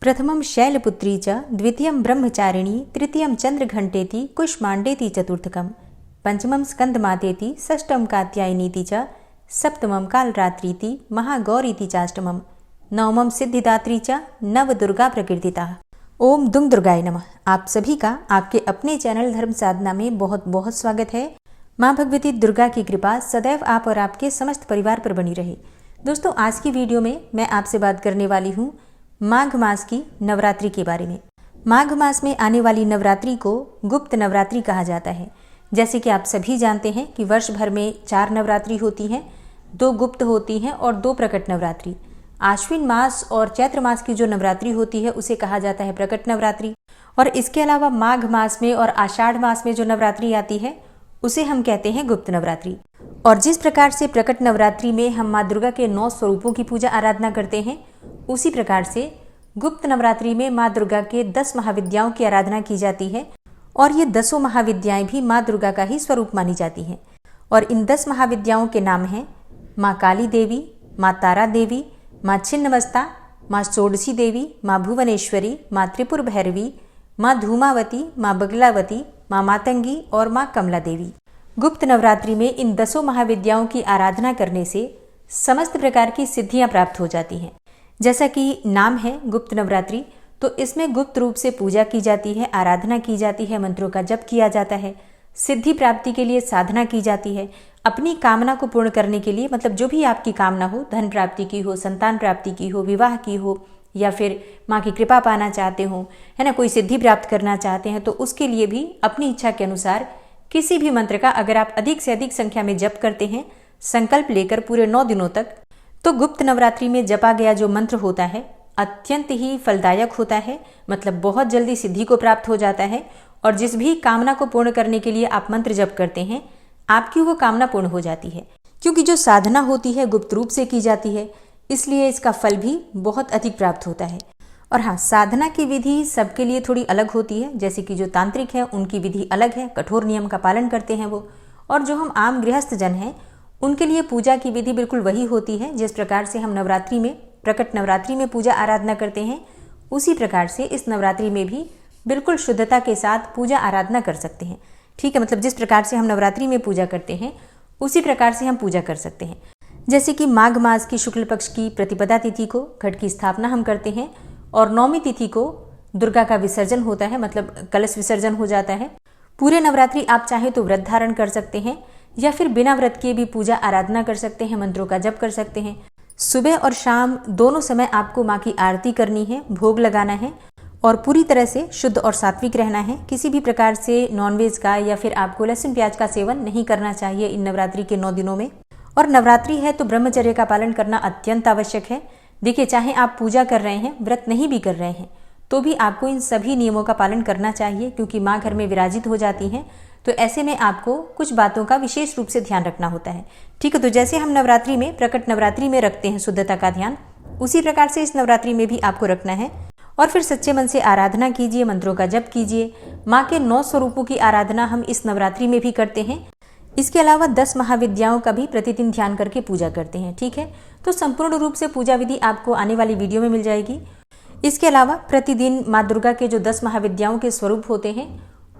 प्रथमं शैलपुत्री च द्वितीयं ब्रह्मचारिणी तृतीयं चंद्रघंटेति कुष्मांडेति चतुर्थकं पंचमं स्कंदमातेति षष्ठं कात्यायनीति च सप्तमं कालरात्रीति महागौरीति चाष्टमं नवमं सिद्धिदात्री च नवदुर्गा प्रकीर्तिता। ओम दुम दुर्गाय नमः। आप सभी का आपके अपने चैनल धर्म साधना में बहुत बहुत स्वागत है। माँ भगवती दुर्गा की कृपा सदैव आप और आपके समस्त परिवार पर बनी रहे। दोस्तों, आज की वीडियो में मैं आपसे बात करने वाली हूँ माघ मास की नवरात्रि के बारे में। माघ मास में आने वाली नवरात्रि को गुप्त नवरात्रि कहा जाता है। जैसे कि आप सभी जानते हैं कि वर्ष भर में 4 नवरात्रि होती हैं, 2 गुप्त होती हैं और 2 प्रकट नवरात्रि। आश्विन मास और चैत्र मास की जो नवरात्रि होती है उसे कहा जाता है प्रकट नवरात्रि, और इसके अलावा माघ मास में और आषाढ़ मास में जो नवरात्रि आती है उसे हम कहते हैं गुप्त नवरात्रि। और जिस प्रकार से प्रकट नवरात्रि में हम माँ दुर्गा के 9 स्वरूपों की पूजा आराधना करते हैं, उसी प्रकार से गुप्त नवरात्रि में माँ दुर्गा के 10 महाविद्याओं की आराधना की जाती है। और ये 10 महाविद्याएं भी माँ दुर्गा का ही स्वरूप मानी जाती हैं। और इन 10 महाविद्याओं के नाम हैं माँ काली देवी, माँ तारा देवी, माँ छिन्नमस्ता, माँ षोडशी देवी, माँ भुवनेश्वरी, माँ त्रिपुर भैरवी, माँ धूमावती, माँ बगलावती, माँ मातंगी और माँ कमला देवी। गुप्त नवरात्रि में इन 10 महाविद्याओं की आराधना करने से समस्त प्रकार की सिद्धियां प्राप्त हो जाती हैं। जैसा कि नाम है गुप्त नवरात्रि, तो इसमें गुप्त रूप से पूजा की जाती है, आराधना की जाती है, मंत्रों का जप किया जाता है, सिद्धि प्राप्ति के लिए साधना की जाती है। अपनी कामना को पूर्ण करने के लिए, मतलब जो भी आपकी कामना हो, धन प्राप्ति की हो, संतान प्राप्ति की हो, विवाह की हो, या फिर माँ की कृपा पाना चाहते हो, है ना, कोई सिद्धि प्राप्त करना चाहते हैं, तो उसके लिए भी अपनी इच्छा के अनुसार किसी भी मंत्र का अगर आप अधिक से अधिक संख्या में जप करते हैं, संकल्प लेकर पूरे 9 दिनों तक, तो गुप्त नवरात्रि में जपा गया जो मंत्र होता है अत्यंत ही फलदायक होता है। मतलब बहुत जल्दी सिद्धि को प्राप्त हो जाता है। और जिस भी कामना को पूर्ण करने के लिए आप मंत्र जप करते हैं, आपकी वो कामना पूर्ण हो जाती है। क्योंकि जो साधना होती है गुप्त रूप से की जाती है, इसलिए इसका फल भी बहुत अधिक प्राप्त होता है। और हाँ, साधना की विधि सबके लिए थोड़ी अलग होती है। जैसे कि जो तांत्रिक है उनकी विधि अलग है, कठोर नियम का पालन करते हैं वो। और जो हम आम गृहस्थ जन हैं, उनके लिए पूजा की विधि बिल्कुल वही होती है जिस प्रकार से हम नवरात्रि में, प्रकट नवरात्रि में पूजा आराधना करते हैं, उसी प्रकार से इस नवरात्रि में भी बिल्कुल शुद्धता के साथ पूजा आराधना कर सकते हैं। ठीक है, मतलब जिस प्रकार से हम नवरात्रि में पूजा करते हैं उसी प्रकार से हम पूजा कर सकते हैं। जैसे कि माघ मास की शुक्ल पक्ष की प्रतिपदा तिथि को घट की स्थापना हम करते हैं, और 9वीं तिथि को दुर्गा का विसर्जन होता है, मतलब कलश विसर्जन हो जाता है। पूरे नवरात्रि आप चाहे तो व्रत धारण कर सकते हैं, या फिर बिना व्रत किए भी पूजा आराधना कर सकते हैं, मंत्रों का जप कर सकते हैं। सुबह और शाम दोनों समय आपको माँ की आरती करनी है, भोग लगाना है, और पूरी तरह से शुद्ध और सात्विक रहना है। किसी भी प्रकार से नॉनवेज का या फिर आपको लहसुन प्याज का सेवन नहीं करना चाहिए इन नवरात्रि के 9 दिनों में। और नवरात्रि है तो ब्रह्मचर्य का पालन करना अत्यंत आवश्यक है। देखिए, चाहे आप पूजा कर रहे हैं, व्रत नहीं भी कर रहे हैं, तो भी आपको इन सभी नियमों का पालन करना चाहिए, क्योंकि माँ घर में विराजित हो जाती हैं। तो ऐसे में आपको कुछ बातों का विशेष रूप से ध्यान रखना होता है। ठीक है, तो जैसे हम नवरात्रि में, प्रकट नवरात्रि में रखते हैं शुद्धता का ध्यान, उसी प्रकार से इस नवरात्रि में भी आपको रखना है। और फिर सच्चे मन से आराधना कीजिए, मंत्रों का जप कीजिए। माँ के 9 स्वरूपों की आराधना हम इस नवरात्रि में भी करते हैं। इसके अलावा 10 महाविद्याओं का भी प्रतिदिन ध्यान करके पूजा करते हैं। ठीक है, तो संपूर्ण रूप से पूजा विधि आपको आने वाली वीडियो में मिल जाएगी। इसके अलावा प्रतिदिन माँ दुर्गा के जो 10 महाविद्याओं के स्वरूप होते हैं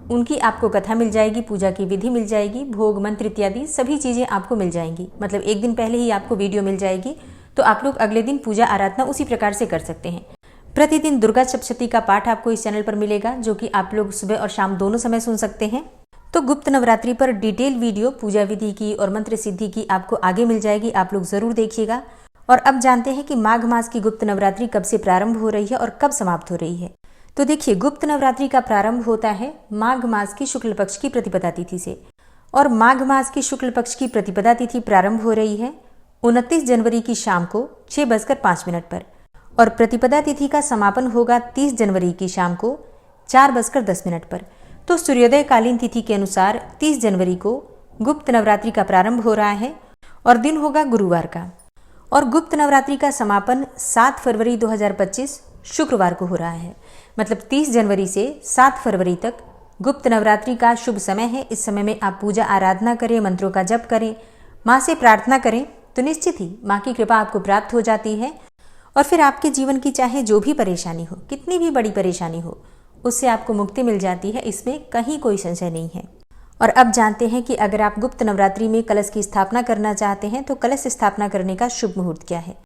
उनकी आपको कथा मिल जाएगी, पूजा की विधि मिल जाएगी, भोग मंत्र इत्यादि सभी चीज़ें आपको मिल जाएंगी। मतलब एक दिन पहले ही आपको वीडियो मिल जाएगी, तो आप लोग अगले दिन पूजा आराधना उसी प्रकार से कर सकते हैं। प्रतिदिन दुर्गा सप्तशती का पाठ आपको इस चैनल पर मिलेगा, जो कि आप लोग सुबह और शाम दोनों समय सुन सकते हैं। तो गुप्त नवरात्रि पर डिटेल वीडियो पूजा विधि की और मंत्र सिद्धि की आपको आगे मिल जाएगी, आप लोग जरूर देखिएगा। और अब जानते हैं कि माघ मास की गुप्त नवरात्रि कब से प्रारंभ हो रही है और कब समाप्त हो रही है। तो देखिए, गुप्त नवरात्रि का प्रारंभ होता है माघ मास की शुक्ल पक्ष की प्रतिपदा तिथि से, और माघ मास की शुक्ल पक्ष की प्रतिपदा तिथि प्रारंभ हो रही है 29 जनवरी की शाम को 6:05 पर, और प्रतिपदा तिथि का समापन होगा 30 जनवरी की शाम को 4:10 पर। तो सूर्योदय कालीन तिथि के अनुसार 30 जनवरी को गुप्त नवरात्रि का प्रारंभ हो रहा है, और दिन होगा गुरुवार का। और गुप्त नवरात्रि का समापन 7 फरवरी 2025 शुक्रवार को हो रहा है। मतलब 30 जनवरी से 7 फरवरी तक गुप्त नवरात्रि का शुभ समय है। इस समय में आप पूजा आराधना करें, मंत्रों का जप करें, माँ से प्रार्थना करें, तो निश्चित ही माँ की कृपा आपको प्राप्त हो जाती है। और फिर आपके जीवन की चाहे जो भी परेशानी हो, कितनी भी बड़ी परेशानी हो, उससे आपको मुक्ति मिल जाती है, इसमें कहीं कोई संशय नहीं है। और अब जानते हैं कि अगर आप गुप्त नवरात्रि में कलश की स्थापना करना चाहते हैं तो कलश स्थापना करने का शुभ मुहूर्त क्या है।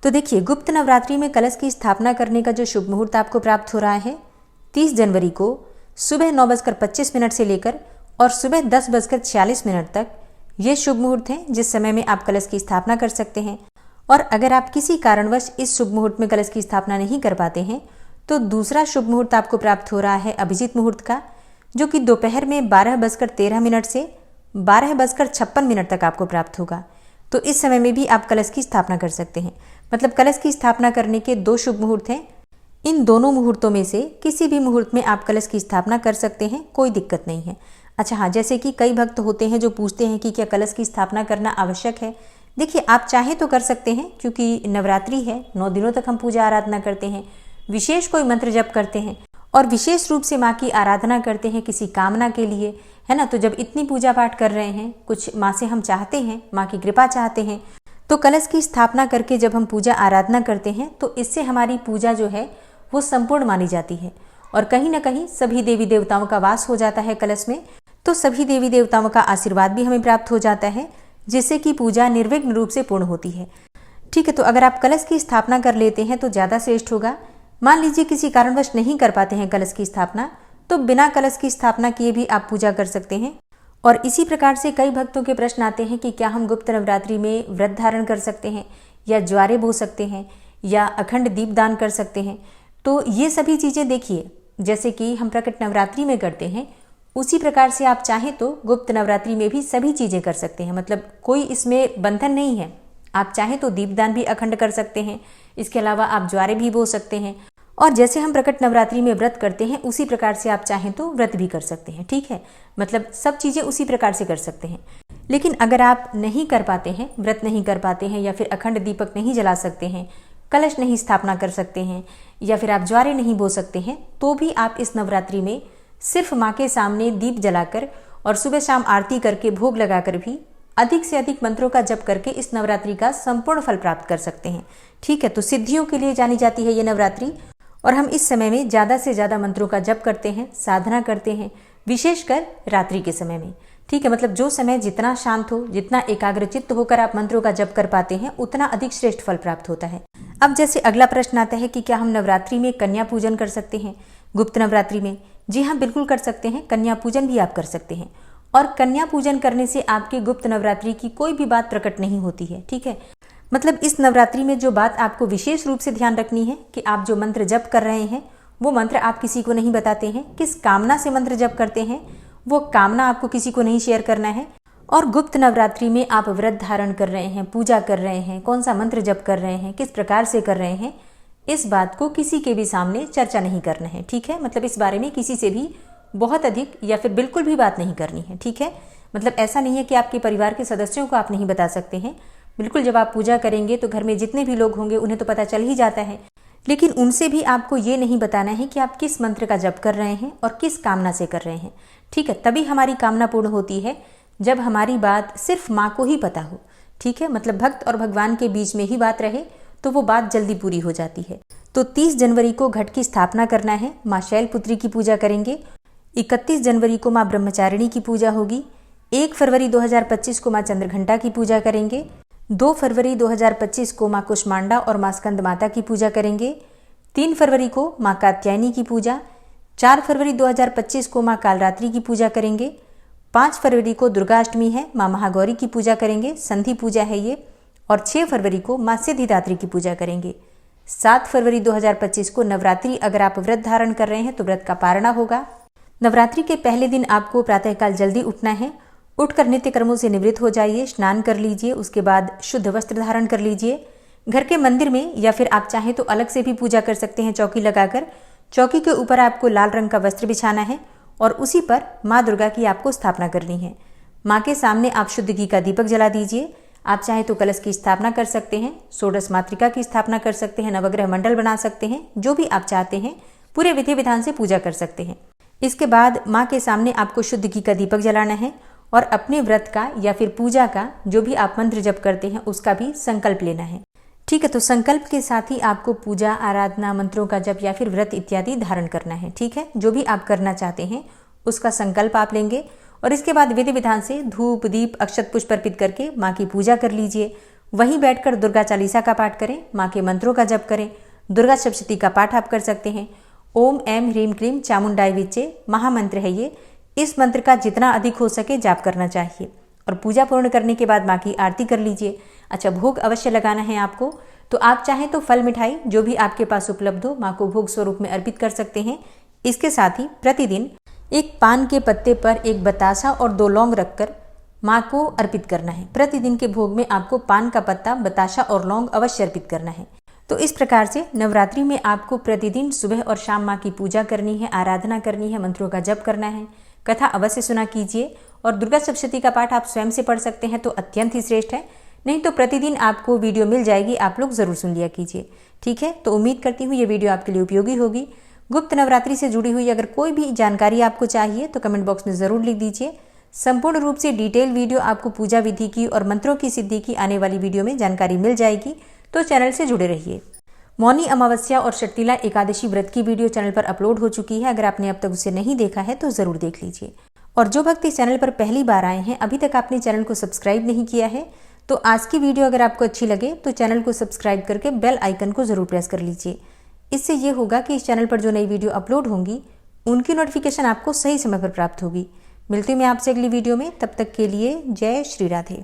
तो देखिए, गुप्त नवरात्रि में कलश की स्थापना करने का जो शुभ मुहूर्त आपको प्राप्त हो रहा है 30 जनवरी को सुबह 9:25 से लेकर और सुबह 10:46 तक ये शुभ मुहूर्त है, जिस समय में आप कलश की स्थापना कर सकते हैं। और अगर आप किसी कारणवश इस शुभ मुहूर्त में कलश की स्थापना नहीं कर पाते हैं तो दूसरा शुभ मुहूर्त आपको प्राप्त हो रहा है अभिजीत मुहूर्त का, जो कि दोपहर में 12:13 से 12:56 तक आपको प्राप्त होगा। तो इस समय में भी आप कलश की स्थापना कर सकते हैं। मतलब कलश की स्थापना करने के 2 शुभ मुहूर्त हैं। इन दोनों मुहूर्तों में से किसी भी मुहूर्त में आप कलश की स्थापना कर सकते हैं, कोई दिक्कत नहीं है। अच्छा हाँ, जैसे कि कई भक्त होते हैं जो पूछते हैं कि क्या कलश की स्थापना करना आवश्यक है। देखिए, आप चाहें तो कर सकते हैं, क्योंकि नवरात्रि है, 9 दिनों तक हम पूजा आराधना करते हैं, विशेष कोई मंत्र जप करते हैं और विशेष रूप से माँ की आराधना करते हैं किसी कामना के लिए, है ना। तो जब इतनी पूजा पाठ कर रहे हैं, कुछ माँ से हम चाहते हैं, माँ की कृपा चाहते हैं, तो कलश की स्थापना करके जब हम पूजा आराधना करते हैं तो इससे हमारी पूजा जो है वो संपूर्ण मानी जाती है। और कहीं ना कहीं सभी देवी देवताओं का वास हो जाता है कलश में, तो सभी देवी देवताओं का आशीर्वाद भी हमें प्राप्त हो जाता है, जिससे कि पूजा निर्विघ्न रूप से पूर्ण होती है। ठीक है, तो अगर आप कलश की स्थापना कर लेते हैं तो ज़्यादा श्रेष्ठ होगा। मान लीजिए किसी कारणवश नहीं कर पाते हैं कलश की स्थापना, तो बिना कलश की स्थापना किए भी आप पूजा कर सकते हैं। और इसी प्रकार से कई भक्तों के प्रश्न आते हैं कि क्या हम गुप्त नवरात्रि में व्रत धारण कर सकते हैं, या ज्वारे बो सकते हैं, या अखंड दीप दान कर सकते हैं। तो ये सभी चीज़ें देखिए, जैसे कि हम प्रकट नवरात्रि में करते हैं, उसी प्रकार से आप चाहें तो गुप्त नवरात्रि में भी सभी चीज़ें कर सकते हैं। मतलब कोई इसमें बंधन नहीं है। आप चाहें तो दीपदान भी अखंड कर सकते हैं, इसके अलावा आप ज्वारे भी बो सकते हैं। और जैसे हम प्रकट नवरात्रि में व्रत करते हैं, उसी प्रकार से आप चाहें तो व्रत भी कर सकते हैं। ठीक है, मतलब सब चीज़ें उसी प्रकार से कर सकते हैं। लेकिन अगर आप नहीं कर पाते हैं, व्रत नहीं कर पाते हैं, या फिर अखंड दीपक नहीं जला सकते हैं, कलश नहीं स्थापना कर सकते हैं, या फिर आप ज्वारे नहीं बो सकते हैं, तो भी आप इस नवरात्रि में सिर्फ माँ के सामने दीप जलाकर और सुबह शाम आरती करके भोग लगाकर भी अधिक से अधिक मंत्रों का जप करके इस नवरात्रि का संपूर्ण फल प्राप्त कर सकते हैं। ठीक है, तो सिद्धियों के लिए जानी जाती है ये नवरात्रि, और हम इस समय में ज़्यादा से ज़्यादा मंत्रों का जप करते हैं, साधना करते हैं, विशेषकर रात्रि के समय में। ठीक है, मतलब जो समय जितना शांत हो, जितना एकाग्रचित्त होकर आप मंत्रों का जप कर पाते हैं, उतना अधिक श्रेष्ठ फल प्राप्त होता है। अब जैसे अगला प्रश्न आता है कि क्या हम नवरात्रि में कन्या पूजन कर सकते हैं गुप्त नवरात्रि में। जी हाँ, बिल्कुल कर सकते हैं। कन्या पूजन भी आप कर सकते हैं, और कन्या पूजन करने से आपके गुप्त नवरात्रि की कोई भी बात प्रकट नहीं होती है। ठीक है, मतलब इस नवरात्रि में जो बात आपको विशेष रूप से ध्यान रखनी है कि आप जो मंत्र जप कर रहे हैं वो मंत्र आप किसी को नहीं बताते हैं। किस कामना से मंत्र जप करते हैं वो कामना आपको किसी को नहीं शेयर करना है। और गुप्त नवरात्रि में आप व्रत धारण कर रहे हैं, पूजा कर रहे हैं, कौन सा मंत्र जप कर रहे हैं, किस प्रकार से कर रहे हैं, इस बात को किसी के भी सामने चर्चा नहीं करना है। ठीक है, मतलब इस बारे में किसी से भी बहुत अधिक या फिर बिल्कुल भी बात नहीं करनी है। ठीक है, मतलब ऐसा नहीं है कि आपके परिवार के सदस्यों को आप नहीं बता सकते हैं। बिल्कुल, जब आप पूजा करेंगे तो घर में जितने भी लोग होंगे उन्हें तो पता चल ही जाता है, लेकिन उनसे भी आपको ये नहीं बताना है कि आप किस मंत्र का जप कर रहे हैं और किस कामना से कर रहे हैं। ठीक है, तभी हमारी कामना पूर्ण होती है जब हमारी बात सिर्फ माँ को ही पता हो। ठीक है, मतलब भक्त और भगवान के बीच में ही बात रहे तो वो बात जल्दी पूरी हो जाती है। तो 30 जनवरी को घट की स्थापना करना है, माँ शैलपुत्री की पूजा करेंगे। 31 जनवरी को माँ ब्रह्मचारिणी की पूजा होगी। 1 फरवरी 2025 को माँ चंद्रघंटा की पूजा करेंगे। 2 फरवरी 2025 को माँ कुष्मांडा और माँ स्कंद माता की पूजा करेंगे। 3 फरवरी को माँ कात्यायनी की पूजा। 4 फरवरी 2025 को माँ कालरात्रि की पूजा करेंगे। 5 फरवरी को दुर्गाष्टमी है, माँ महागौरी की पूजा करेंगे, संधि पूजा है ये। और 6 फरवरी को माँ सिद्धिदात्री की पूजा करेंगे। 7 फरवरी 2025 को नवरात्रि, अगर आप व्रत धारण कर रहे हैं तो व्रत का पारणा होगा। नवरात्रि के पहले दिन आपको प्रातःकाल जल्दी उठना है। उठकर नित्य कर्मों से निवृत्त हो जाइए, स्नान कर लीजिए, उसके बाद शुद्ध वस्त्र धारण कर लीजिए। घर के मंदिर में या फिर आप चाहें तो अलग से भी पूजा कर सकते हैं चौकी लगाकर। चौकी के ऊपर आपको लाल रंग का वस्त्र बिछाना है और उसी पर माँ दुर्गा की आपको स्थापना करनी है। माँ के सामने आप शुद्ध घी का दीपक जला दीजिए। आप चाहें तो कलश की स्थापना कर सकते हैं, षोडश मातृका की स्थापना कर सकते हैं, नवग्रह मंडल बना सकते हैं, जो भी आप चाहते हैं पूरे विधि विधान से पूजा कर सकते हैं। इसके बाद माँ के सामने आपको शुद्ध घी का दीपक जलाना है और अपने व्रत का या फिर पूजा का जो भी आप मंत्र जप करते हैं उसका भी संकल्प लेना है। ठीक है, तो संकल्प के साथ ही आपको पूजा, आराधना, मंत्रों का जप या फिर व्रत इत्यादि धारण करना है। ठीक है, जो भी आप करना चाहते हैं उसका संकल्प आप लेंगे और इसके बाद विधि विधान से धूप, दीप, अक्षत पुष्प अर्पित करके माँ की पूजा कर लीजिए। वहीं बैठकर दुर्गा चालीसा का पाठ करें, माँ के मंत्रों का जप करें। दुर्गा सप्तशती का पाठ आप कर सकते हैं। ओम ऐं ह्रीं क्लीं चामुंडाय विच्चे महामंत्र है ये। इस मंत्र का जितना अधिक हो सके जाप करना चाहिए और पूजा पूर्ण करने के बाद माँ की आरती कर लीजिए। अच्छा, भोग अवश्य लगाना है आपको, तो आप चाहें तो फल मिठाई जो भी आपके पास उपलब्ध हो माँ को भोग स्वरूप में अर्पित कर सकते हैं। इसके साथ ही प्रतिदिन एक पान के पत्ते पर एक बतासा और 2 लौंग रखकर माँ को अर्पित करना है। प्रतिदिन के भोग में आपको पान का पत्ता, बताशा और लौंग अवश्य अर्पित करना है। तो इस प्रकार से नवरात्रि में आपको प्रतिदिन सुबह और शाम माँ की पूजा करनी है, आराधना करनी है, मंत्रों का जप करना है। कथा अवश्य सुना कीजिए और दुर्गा सप्तशती का पाठ आप स्वयं से पढ़ सकते हैं तो अत्यंत ही श्रेष्ठ है। नहीं तो प्रतिदिन आपको वीडियो मिल जाएगी, आप लोग जरूर सुन लिया कीजिए। ठीक है, तो उम्मीद करती हूँ ये वीडियो आपके लिए उपयोगी होगी। गुप्त नवरात्रि से जुड़ी हुई अगर कोई भी जानकारी आपको चाहिए तो कमेंट बॉक्स में जरूर लिख दीजिए। संपूर्ण रूप से डिटेल वीडियो आपको पूजा विधि की और मंत्रों की सिद्धि की आने वाली वीडियो में जानकारी मिल जाएगी, तो चैनल से जुड़े रहिए। मौनी अमावस्या और शर्तिला एकादशी व्रत की वीडियो चैनल पर अपलोड हो चुकी है। अगर आपने अब तक उसे नहीं देखा है तो जरूर देख लीजिए। और जो भक्त इस चैनल पर पहली बार आए हैं, अभी तक आपने चैनल को सब्सक्राइब नहीं किया है, तो आज की वीडियो अगर आपको अच्छी लगे तो चैनल को सब्सक्राइब करके बेल आइकन को जरूर प्रेस कर लीजिए। इससे ये होगा कि इस चैनल पर जो नई वीडियो अपलोड होंगी उनकी नोटिफिकेशन आपको सही समय पर प्राप्त होगी। मिलती हूँ मैं आपसे अगली वीडियो में, तब तक के लिए जय श्री राधे।